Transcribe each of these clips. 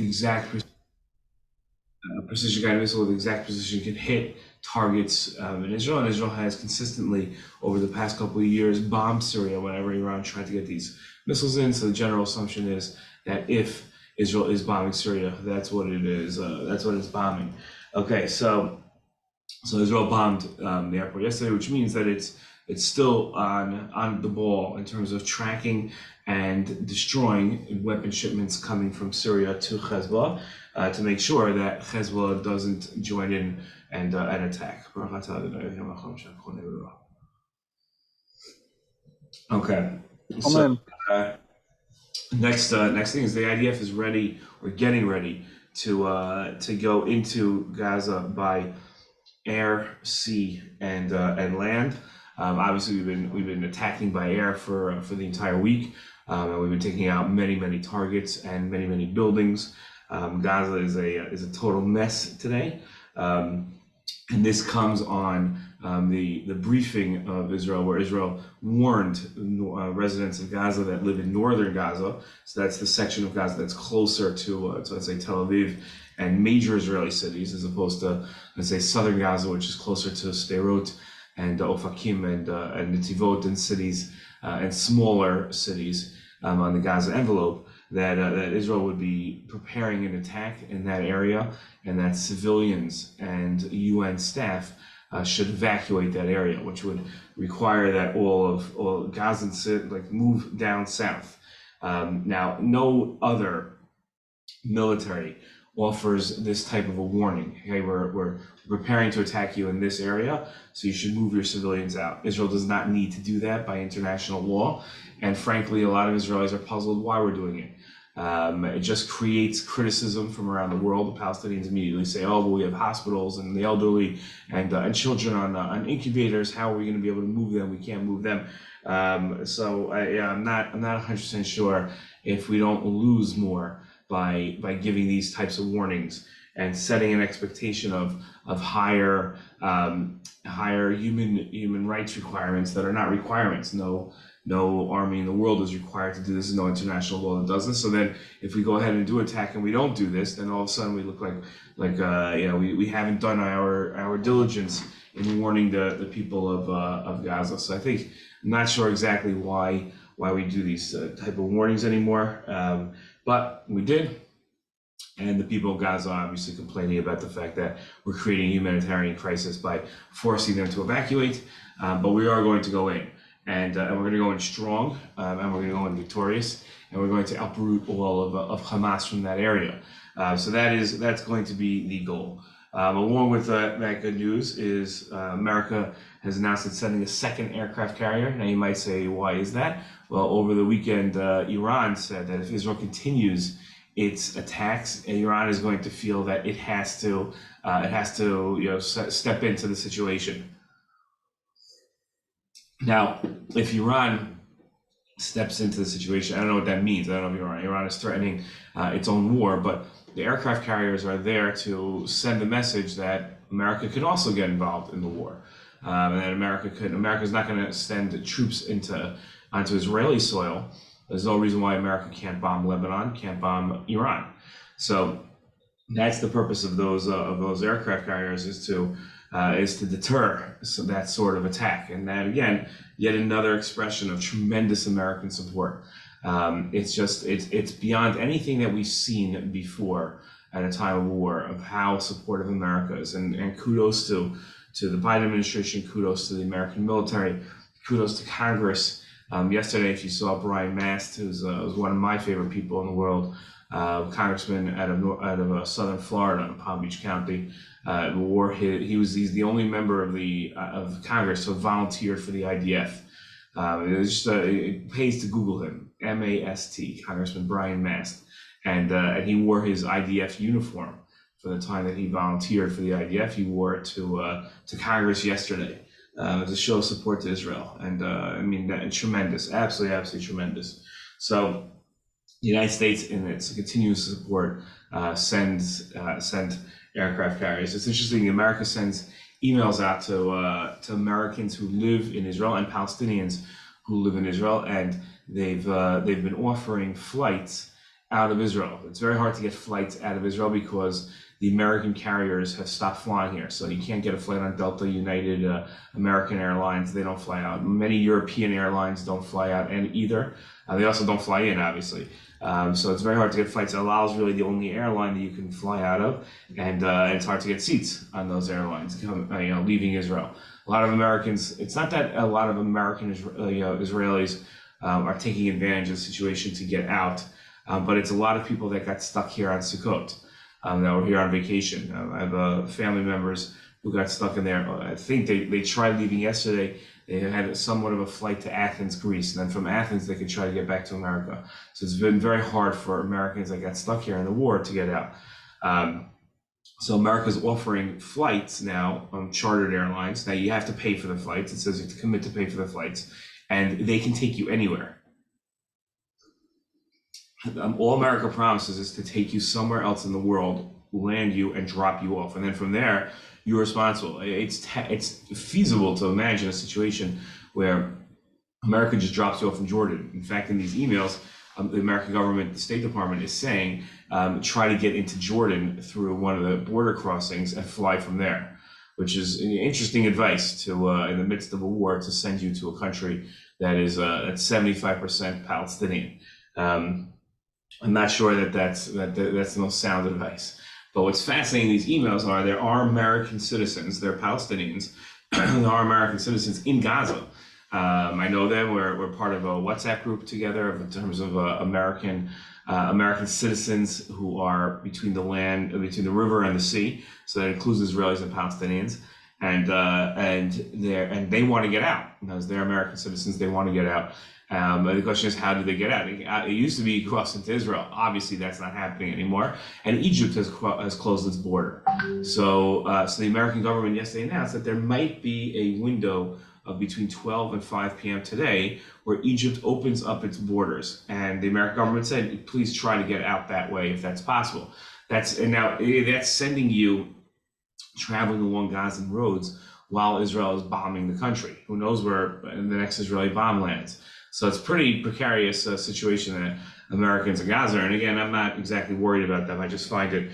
exact precision guided missile with exact precision can hit targets in Israel. And Israel has consistently, over the past couple of years, bombed Syria whenever Iran tried to get these missiles in. So the general assumption is that if Israel is bombing Syria, that's what it is. That's what it's bombing. Okay, so Israel bombed the airport yesterday, which means that it's still on the ball in terms of tracking and destroying weapon shipments coming from Syria to Hezbollah to make sure that Hezbollah doesn't join in and attack. Okay. So next thing is the IDF is ready or getting ready to go into Gaza by air, sea, and land. Obviously, we've been attacking by air for the entire week. And we've been taking out many targets and many buildings. Gaza is a total mess today, and this comes on the briefing of Israel, where Israel warned residents of Gaza that live in northern Gaza. So that's the section of Gaza that's closer to let's say Tel Aviv and major Israeli cities, as opposed to, let's say, southern Gaza, which is closer to Sderot and Ofakim and Netivot and cities and smaller cities on the Gaza envelope, that Israel would be preparing an attack in that area, and that civilians and UN staff should evacuate that area, which would require that all Gazans move down south. Now, no other military offers this type of a warning. Okay, we're preparing to attack you in this area, so you should move your civilians out. Israel does not need to do that by international law, and frankly, a lot of Israelis are puzzled why we're doing it. It just creates criticism from around the world. The Palestinians immediately say, "Oh, well, we have hospitals and the elderly and children on incubators. How are we going to be able to move them? We can't move them." So I'm not 100% sure if we don't lose more by giving these types of warnings and setting an expectation of higher human rights requirements that are not requirements. No army in the world is required to do this. There's no international law that does this. So then, if we go ahead and do attack and we don't do this, then all of a sudden we look like we haven't done our diligence in warning the people of Gaza. So I think I'm not sure exactly why we do these type of warnings anymore, but we did. And the people of Gaza are obviously complaining about the fact that we're creating a humanitarian crisis by forcing them to evacuate. But we are going to go in. And we're going to go in strong, and we're going to go in victorious, and we're going to uproot all of Hamas from that area. So that's going to be the goal. Along with that good news is America has announced it's sending a second aircraft carrier. Now you might say, why is that? Well, over the weekend, Iran said that if Israel continues its attacks, Iran is going to feel that it has to step into the situation. Now, if Iran steps into the situation, I don't know what that means. I don't know if Iran is threatening its own war, but the aircraft carriers are there to send the message that America could also get involved in the war, and that America's not going to send troops onto Israeli soil. There's no reason why America can't bomb Lebanon, can't bomb Iran. So that's the purpose of those aircraft carriers, is to deter that sort of attack. And that, again, yet another expression of tremendous American support. It's beyond anything that we've seen before at a time of war, of how supportive America is. And kudos to the Biden administration, kudos to the American military, kudos to Congress. Yesterday, if you saw Brian Mast, who's one of my favorite people in the world, congressman out of southern Florida in Palm Beach County, he's the only member of Congress who volunteered for the IDF. It pays to Google him, M-A-S-T, Congressman Brian Mast, and he wore his IDF uniform for the time that he volunteered for the IDF. He wore it to Congress yesterday as a show of support to Israel, and I mean, tremendous, absolutely tremendous. So the United States, in its continuous support, sent aircraft carriers. It's interesting. America sends emails out to Americans who live in Israel and Palestinians who live in Israel, and they've been offering flights out of Israel. It's very hard to get flights out of Israel because the American carriers have stopped flying here. So you can't get a flight on Delta, United, American Airlines. They don't fly out. Many European airlines don't fly out and either. They also don't fly in, obviously. So it's very hard to get flights. El Al is really the only airline that you can fly out of, and it's hard to get seats on those airlines, leaving Israel. A lot of Americans, it's not that a lot of American Israelis are taking advantage of the situation to get out, but it's a lot of people that got stuck here on Sukkot, that were here on vacation. I have family members who got stuck in there. I think they tried leaving yesterday. They had somewhat of a flight to Athens, Greece, and then from Athens they could try to get back to America. So it's been very hard for Americans that got stuck here in the war to get out. So America's offering flights now on chartered airlines. Now you have to pay for the flights. It says you have to commit to pay for the flights, and they can take you anywhere. All America promises is to take you somewhere else in the world, land you, and drop you off, and then from there you're responsible. It's feasible to imagine a situation where America just drops you off in Jordan. In fact, in these emails, the American government, the State Department is saying, try to get into Jordan through one of the border crossings and fly from there, which is interesting advice to, in the midst of a war, to send you to a country that is that's 75% Palestinian. I'm not sure that's the most sound advice. But what's fascinating in these emails are there are American citizens, they're Palestinians, there are American citizens in Gaza. I know them. We're part of a WhatsApp group together in terms of American citizens who are between the river and the sea. So that includes Israelis and Palestinians, and they want to get out. As they're American citizens, they want to get out. The question is, how do they get out? It used to be crossed into Israel. Obviously, that's not happening anymore. And Egypt has closed its border. So the American government yesterday announced that there might be a window of between 12 and 5 p.m. today where Egypt opens up its borders. And the American government said, please try to get out that way if that's possible. That's sending you traveling along Gazan roads while Israel is bombing the country. Who knows where the next Israeli bomb lands. So it's a pretty precarious situation that Americans in Gaza are. And again, I'm not exactly worried about them. I just find it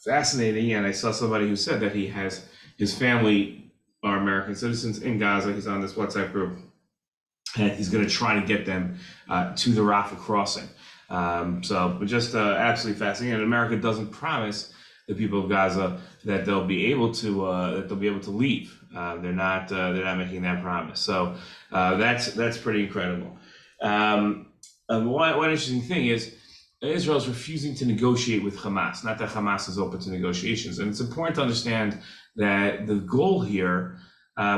fascinating. And I saw somebody who said that he has his family are American citizens in Gaza. He's on this WhatsApp group, and he's going to try to get them to the Rafah crossing. So just absolutely fascinating. And America doesn't promise the people of Gaza that they'll be able to leave. They're not making that promise. So that's pretty incredible. One interesting thing is Israel's refusing to negotiate with Hamas. Not that Hamas is open to negotiations, and it's important to understand that the goal here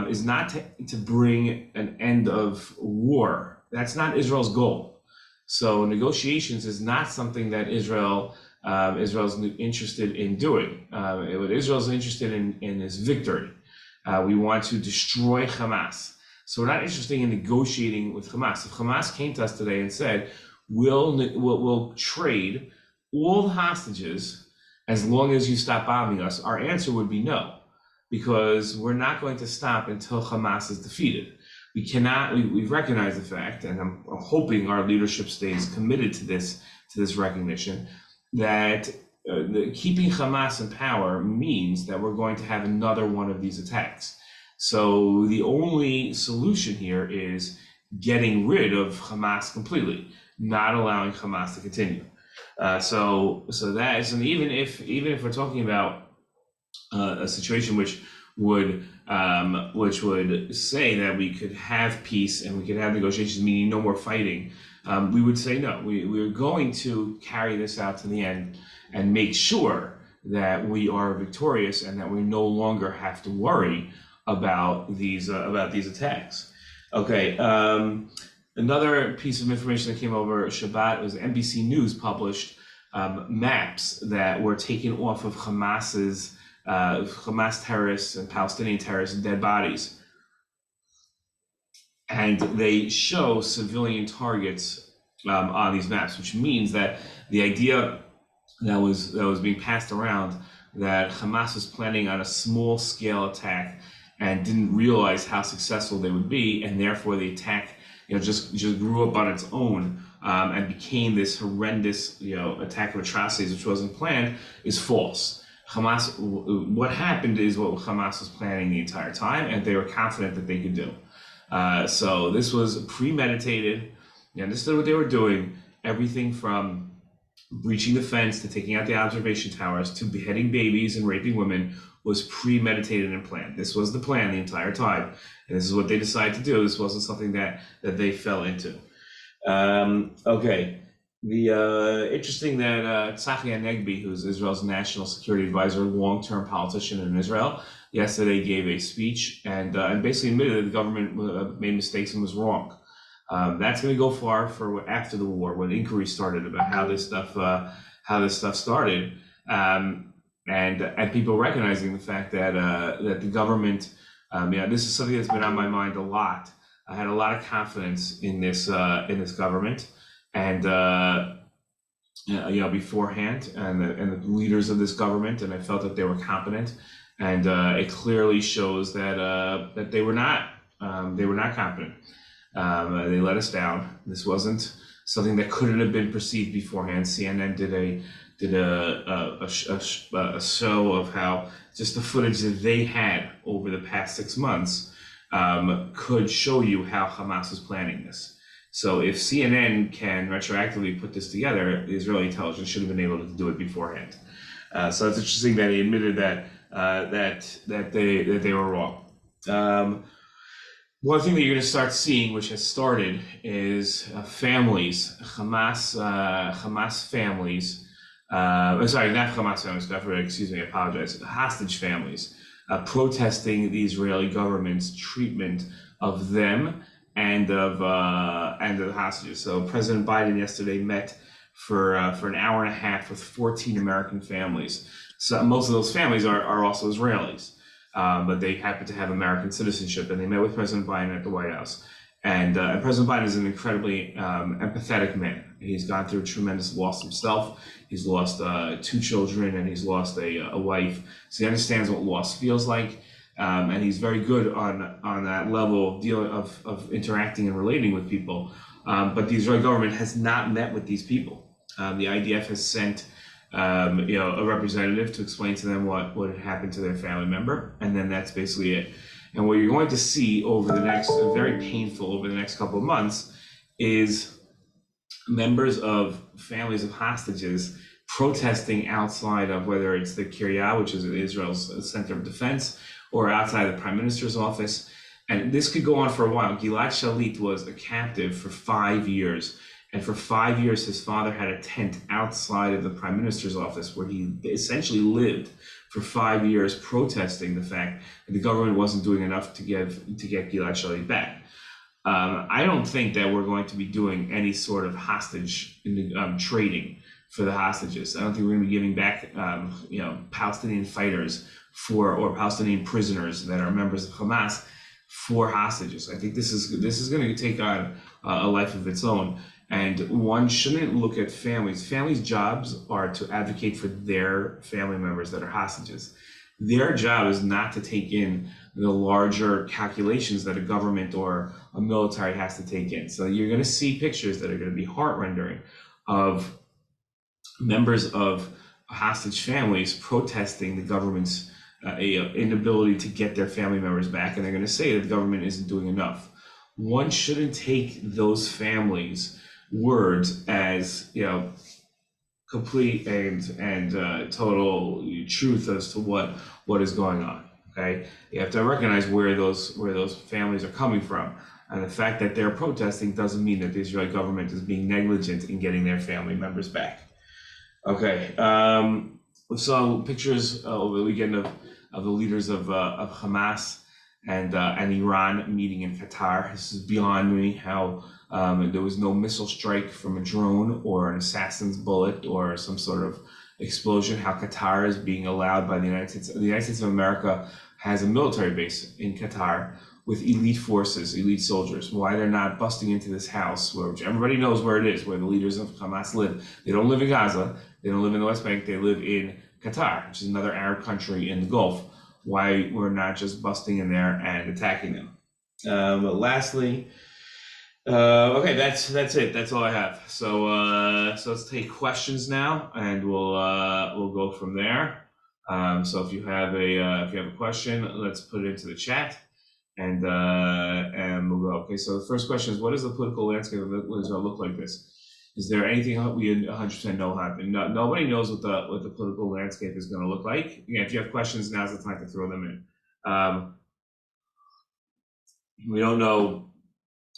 is not to bring an end of war. That's not Israel's goal. So negotiations is not something that Israel's interested in doing. What Israel's interested in is victory. We want to destroy Hamas. So we're not interested in negotiating with Hamas. If Hamas came to us today and said, we'll trade all the hostages as long as you stop bombing us, our answer would be no, because we're not going to stop until Hamas is defeated. We cannot, we've recognized the fact, and I'm hoping our leadership stays committed to this recognition, that keeping Hamas in power means that we're going to have another one of these attacks. So the only solution here is getting rid of Hamas completely, not allowing Hamas to continue. So that is, and even if we're talking about a situation which would say that we could have peace and we could have negotiations, meaning no more fighting, we would say no. We're going to carry this out to the end and make sure that we are victorious and that we no longer have to worry about these attacks. Okay. Another piece of information that came over Shabbat was NBC News published maps that were taken off of Hamas terrorists and Palestinian terrorists' dead bodies. And they show civilian targets on these maps, which means that the idea that was being passed around that Hamas was planning on a small-scale attack and didn't realize how successful they would be, and therefore the attack just grew up on its own, and became this horrendous, attack of atrocities, which wasn't planned, is false. Hamas, what happened is what Hamas was planning the entire time, and they were confident that they could do. So this was premeditated. They understood what they were doing. Everything from breaching the fence to taking out the observation towers to beheading babies and raping women was premeditated and planned. This was the plan the entire time, and this is what they decided to do. This wasn't something that they fell into. Okay. The interesting that Tzachi Hanegbi, who's Israel's national security advisor, long-term politician in Israel, yesterday gave a speech and basically admitted that the government made mistakes and was wrong. That's going to go far for after the war, when inquiries started about how this stuff started, and people recognizing the fact that that the government, this is something that's been on my mind a lot. I had a lot of confidence in this government, and beforehand, and the leaders of this government, and I felt that they were competent, and it clearly shows that they were not competent. They let us down. This wasn't something that couldn't have been perceived beforehand. CNN did a show of how just the footage that they had over the past 6 months could show you how Hamas was planning this. So if CNN can retroactively put this together, the Israeli intelligence should have been able to do it beforehand. So it's interesting that he admitted that they were wrong. One thing that you're going to start seeing, which has started, is families, Hamas families. Sorry, not Hamas families. Excuse me. I apologize. Hostage families protesting the Israeli government's treatment of them and of the hostages. So President Biden yesterday met for an hour and a half with 14 American families. So most of those families are also Israelis. But they happen to have American citizenship, and they met with President Biden at the White House. And President Biden is an incredibly empathetic man. He's gone through a tremendous loss himself. He's lost 2 children, and he's lost a wife. So he understands what loss feels like, and he's very good on that level of interacting and relating with people. But the Israeli government has not met with these people. The IDF has sent a representative to explain to them what had happened to their family member, and then that's basically it. And what you're going to see over the next couple of months is members of families of hostages protesting outside of, whether it's the Kiryat, which is Israel's center of defense, or outside the prime minister's office. And this could go on for a while. Gilad Shalit was a captive for 5 years. And for 5 years, his father had a tent outside of the prime minister's office where he essentially lived for 5 years, protesting the fact that the government wasn't doing enough to get Gilad Shalit back. I don't think that we're going to be doing any sort of hostage trading for the hostages. I don't think we're going to be giving back, Palestinian fighters or Palestinian prisoners that are members of Hamas for hostages. I think this is going to take on a life of its own. And one shouldn't look at families. Families' jobs are to advocate for their family members that are hostages. Their job is not to take in the larger calculations that a government or a military has to take in. So you're going to see pictures that are going to be heart-rendering of members of hostage families protesting the government's inability to get their family members back, and they're going to say that the government isn't doing enough. One shouldn't take those families' words as complete and total truth as to what is going on. Okay, you have to recognize where those families are coming from, and the fact that they're protesting doesn't mean that the Israeli government is being negligent in getting their family members back. Okay, we saw pictures over the weekend of the leaders of Hamas and Iran meeting in Qatar. This is beyond me how there was no missile strike from a drone or an assassin's bullet or some sort of explosion. How Qatar is being allowed by the United States. The United States of America has a military base in Qatar with elite forces, elite soldiers. Why they're not busting into this house, which everybody knows where it is, where the leaders of Hamas live. They don't live in Gaza. They don't live in the West Bank. They live in Qatar, which is another Arab country in the Gulf. Why we're not just busting in there and attacking them. But lastly, Okay, that's it. That's all I have. So let's take questions now, and we'll go from there. So if you have a question, let's put it into the chat, and we'll go. Okay. So the first question is, what does the political landscape of Israel look like this? Is there anything we 100% know happened? No, nobody knows what the political landscape is going to look like. Again, if you have questions, now's the time to throw them in. We don't know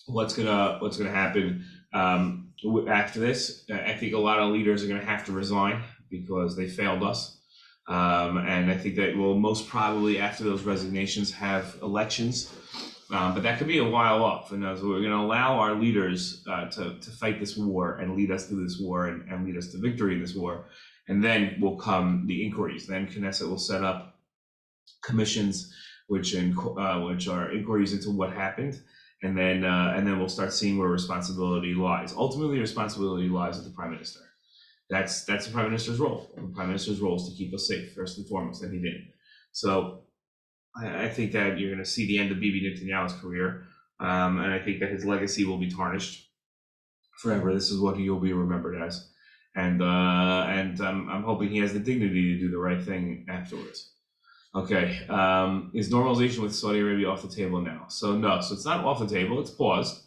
what's gonna happen after this. I think a lot of leaders are gonna have to resign because they failed us, and I think that we'll most probably after those resignations have elections, but that could be a while off. And as we're gonna allow our leaders to fight this war and lead us through this war and lead us to victory in this war, and then will come the inquiries. Then Knesset will set up commissions which are inquiries into what happened, and then we'll start seeing where responsibility lies. Ultimately, responsibility lies with the prime minister. That's the prime minister's role. The prime minister's role is to keep us safe first and foremost, and he didn't. So I think that you're going to see the end of Bibi Netanyahu's career, and I think that his legacy will be tarnished forever. This is what he will be remembered as, and I'm hoping he has the dignity to do the right thing afterwards. Okay, is normalization with Saudi Arabia off the table now? So no, so it's not off the table, it's paused.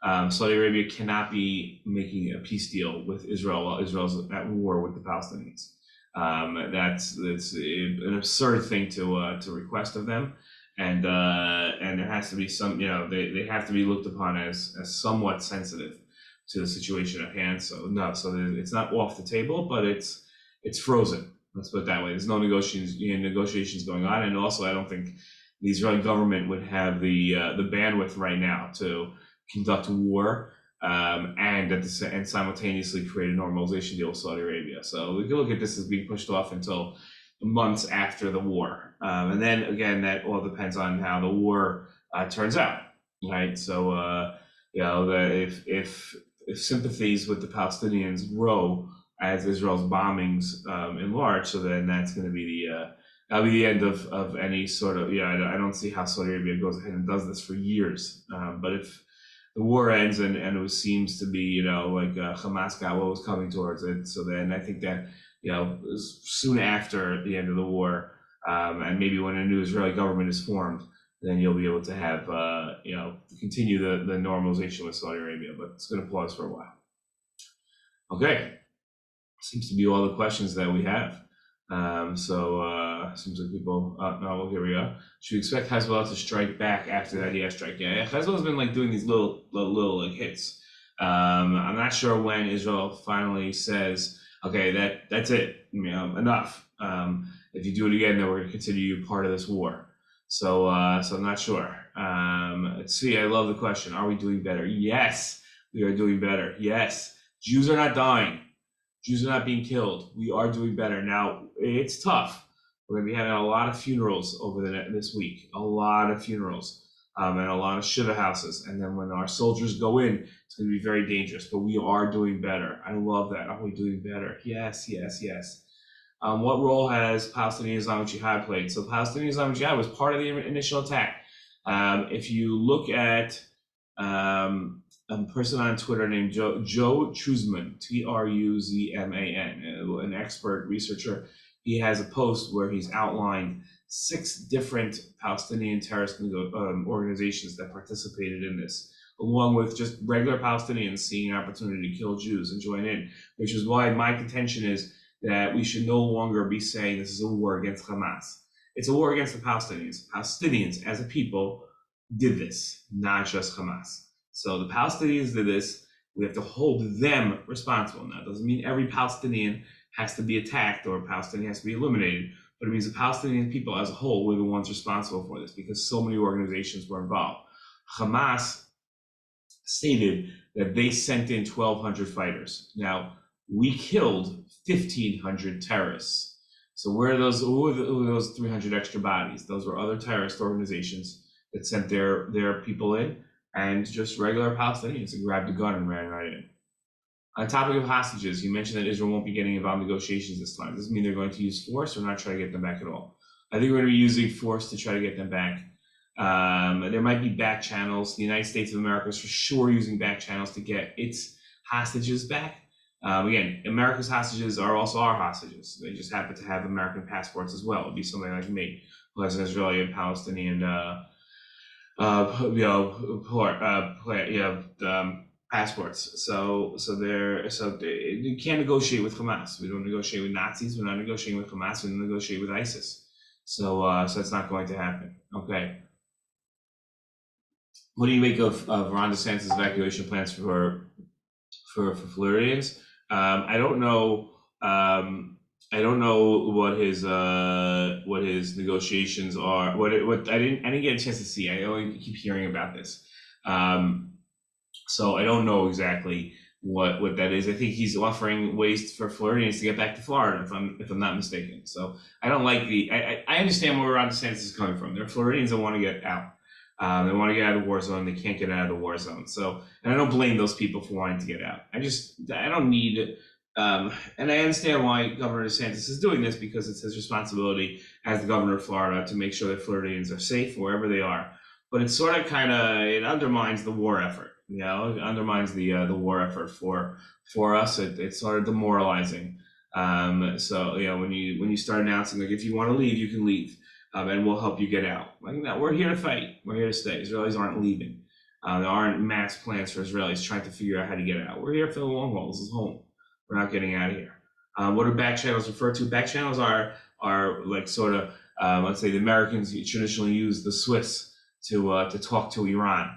Saudi Arabia cannot be making a peace deal with Israel while Israel's at war with the Palestinians. That's an absurd thing to request of them, and there has to be some, they have to be looked upon as somewhat sensitive to the situation at hand. So no, so it's not off the table, but it's frozen. Let's put it that way. There's no negotiations going on, and also I don't think the Israeli government would have the bandwidth right now to conduct war and simultaneously create a normalization deal with Saudi Arabia. So we can look at this as being pushed off until months after the war, and then again that all depends on how the war turns out, right? So if sympathies with the Palestinians grow as Israel's bombings enlarge, so then that's going to be that'll be the end of any sort of, I don't see how Saudi Arabia goes ahead and does this for years. But if the war ends and it seems to be, Hamas got what was coming towards it, so then I think that, soon after the end of the war, and maybe when a new Israeli government is formed, then you'll be able to have, continue the normalization with Saudi Arabia, but it's going to pause for a while. Okay. Seems to be all the questions that we have. Seems like people. No, here we go. Should we expect Hezbollah to strike back after the IDF strike? Yeah, Hezbollah's been doing these little hits. I'm not sure when Israel finally says, okay, that's it. Enough. If you do it again, then we're going to consider you part of this war. So I'm not sure. Let's see. I love the question. Are we doing better? Yes, we are doing better. Yes, Jews are not dying. Jews are not being killed. We are doing better. Now, it's tough. We're going to be having a lot of funerals over this week, a lot of funerals, and a lot of shiva houses. And then when our soldiers go in, it's going to be very dangerous, but we are doing better. I love that. Are we doing better? Yes, yes, yes. What role has Palestinian Islamic Jihad played? So Palestinian Islamic Jihad was part of the initial attack. If you look at a person on Twitter named Joe Truzman, Truzman, an expert researcher. He has a post where he's outlined 6 different Palestinian terrorist organizations that participated in this, along with just regular Palestinians seeing an opportunity to kill Jews and join in, which is why my contention is that we should no longer be saying this is a war against Hamas. It's a war against the Palestinians. Palestinians as a people did this, not just Hamas. So the Palestinians did this. We have to hold them responsible. Now, it doesn't mean every Palestinian has to be attacked or Palestinian has to be eliminated, but it means the Palestinian people as a whole were the ones responsible for this because so many organizations were involved. Hamas stated that they sent in 1,200 fighters. Now, we killed 1,500 terrorists. So where are those 300 extra bodies? Those were other terrorist organizations that sent their people in, and just regular Palestinians who grabbed a gun and ran right in. On the topic of hostages, you mentioned that Israel won't be getting involved in negotiations this time. Does this mean they're going to use force or not try to get them back at all? I think we're going to be using force to try to get them back. There might be back channels. The United States of America is for sure using back channels to get its hostages back. Again, America's hostages are also our hostages. They just happen to have American passports as well. It'd be somebody like me who has an Israeli and Palestinian, passports. So you can't negotiate with Hamas. We don't negotiate with Nazis. We're not negotiating with Hamas. We don't negotiate with ISIS. So it's not going to happen. Okay. What do you make of Ron DeSantis' evacuation plans for Floridians? I don't know. I don't know what his negotiations are. What I didn't get a chance to see. I only keep hearing about this. So I don't know exactly what that is. I think he's offering ways for Floridians to get back to Florida, if I'm not mistaken. So I don't like I understand where Ron DeSantis is coming from. There are Floridians that want to get out. They want to get out of the war zone. They can't get out of the war zone. So, and I don't blame those people for wanting to get out. I don't need, and I understand why Governor DeSantis is doing this, because it's his responsibility as the governor of Florida to make sure that Floridians are safe wherever they are. But it's sort of it undermines the war effort. It undermines the war effort for us. It's sort of demoralizing. So when you start announcing, like, if you want to leave, you can leave. And we'll help you get out. Like, no, we're here to fight. We're here to stay. Israelis aren't leaving. There aren't mass plans for Israelis trying to figure out how to get out. We're here for the long haul. This is home. We're not getting out of here. What are back channels referred to? Back channels are like sort of, let's say the Americans traditionally use the Swiss to talk to Iran.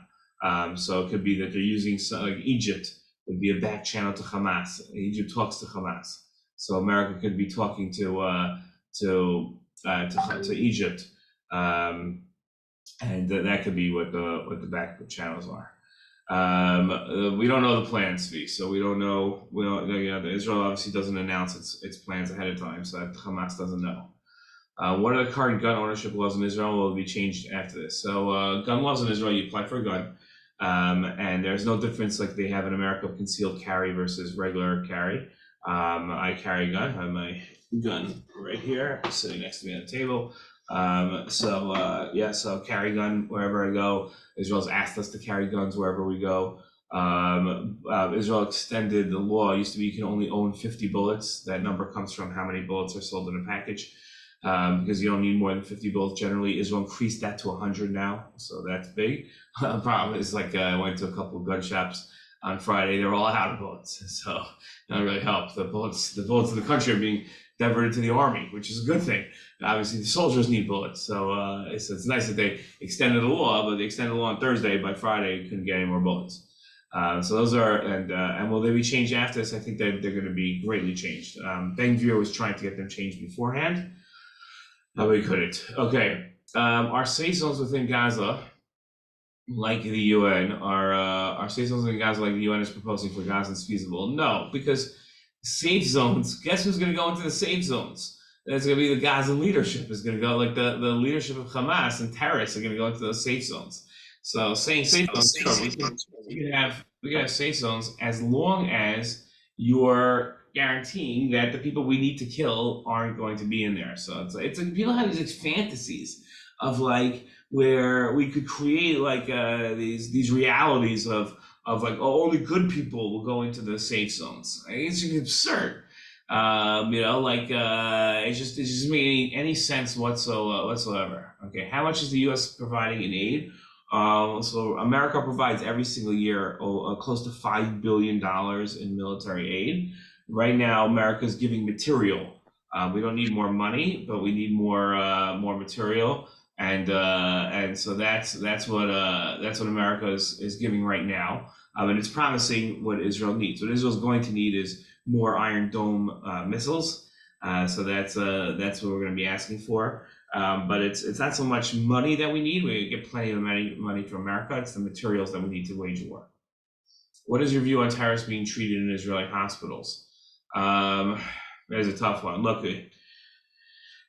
So it could be that they're using, like, Egypt would be a back channel to Hamas. Egypt talks to Hamas. So America could be talking to Egypt, and that could be what the back channels are. We don't know the plans, Svi, so we don't know. Israel obviously doesn't announce its plans ahead of time, so that Hamas doesn't know. What are the current gun ownership laws in Israel? Will be changed after this. So gun laws in Israel, you apply for a gun, and there's no difference like they have in America of concealed carry versus regular carry. I carry a gun. I have my gun right here, sitting next to me on the table. So carry gun wherever I go. Israel's asked us to carry guns wherever we go. Israel extended the law. It used to be you can only own 50 bullets. That number comes from how many bullets are sold in a package, because you don't need more than 50 bullets generally. Israel increased that to 100 now, so that's big. The problem is, like, I went to a couple of gun shops on Friday. They're all out of bullets, so that really helped. The bullets in the country are being diverted to the army, which is a good thing. Obviously, the soldiers need bullets, so it's nice that they extended the law, but they extended the law on Thursday. By Friday, you couldn't get any more bullets. So those are, and will they be changed after this? I think they're going to be greatly changed. Ben-Gvir was trying to get them changed beforehand. No, we couldn't. Okay, our safe zones within Gaza, like the UN, are safe zones in Gaza like the UN is proposing for Gaza is feasible? No, because safe zones, guess who's going to go into the safe zones? It's going to be the Gaza leadership is going to go, like the leadership of Hamas and terrorists are going to go into those safe zones. So saying safe zones, we can have safe zones as long as you're guaranteeing that the people we need to kill aren't going to be in there. So it's like people have these fantasies of, like, where we could create like these realities of like, oh, only good people will go into the safe zones. It's absurd. It just doesn't make any sense whatsoever. Okay, how much is the U.S. providing in aid? So America provides every single year close to $5 billion in military aid. Right now, America is giving material. We don't need more money, but we need more material. And so that's what America is giving right now, and it's promising what Israel needs. What Israel's going to need is more Iron Dome missiles. So that's what we're going to be asking for. But it's not so much money that we need. We get plenty of money from America. It's the materials that we need to wage war. What is your view on terrorists being treated in Israeli hospitals? There's a tough one. Look,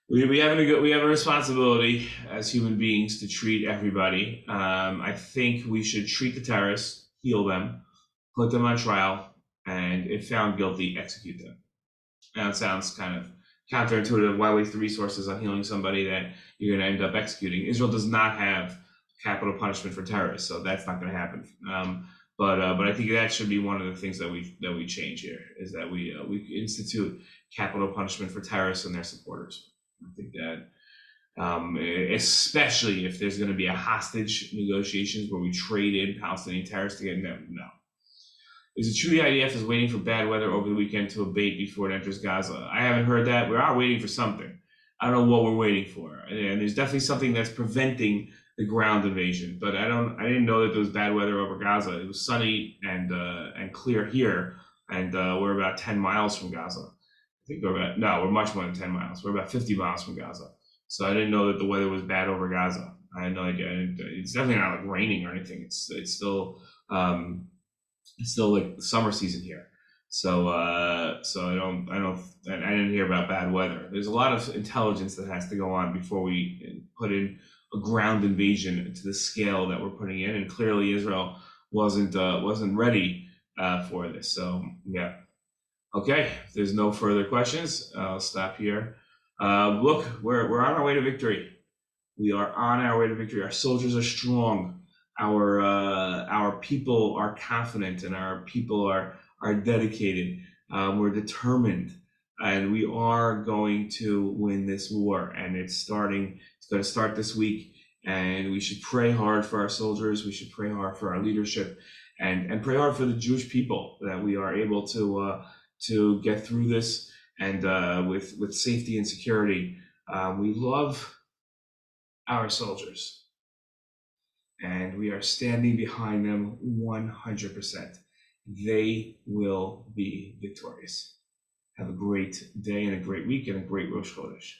we have a responsibility as human beings to treat everybody. I think we should treat the terrorists, heal them, put them on trial, and if found guilty, execute them. Now, it sounds kind of counterintuitive. Why waste the resources on healing somebody that you're going to end up executing? Israel does not have capital punishment for terrorists. So that's not going to happen. But I think that should be one of the things that we change here, is that we institute capital punishment for terrorists and their supporters. I think that especially if there's going to be a hostage negotiations where we trade in Palestinian terrorists to get them. No. Is it true the IDF is waiting for bad weather over the weekend to abate before it enters Gaza? I haven't heard that. We are waiting for something. I don't know what we're waiting for. And there's definitely something that's preventing the ground invasion. But I didn't know that there was bad weather over Gaza. It was sunny and clear here, and we're about 10 miles from Gaza. I think we're much more than 10 miles. We're about 50 miles from Gaza. So I didn't know that the weather was bad over Gaza. I had no idea. It's definitely not like raining or anything. It's still like the summer season here. So I didn't hear about bad weather. There's a lot of intelligence that has to go on before we put in a ground invasion to the scale that we're putting in, and clearly Israel wasn't ready for this. So yeah. Okay, if there's no further questions, I'll stop here. Look, we're on our way to victory. We are on our way to victory. Our soldiers are strong. Our people are confident, and our people are dedicated. We're determined, and we are going to win this war. And it's going to start this week. And we should pray hard for our soldiers. We should pray hard for our leadership, and pray hard for the Jewish people, that we are able to get through this and with safety and security. We love our soldiers, and we are standing behind them 100%. They will be victorious. Have a great day and a great week and a great Rosh Chodesh.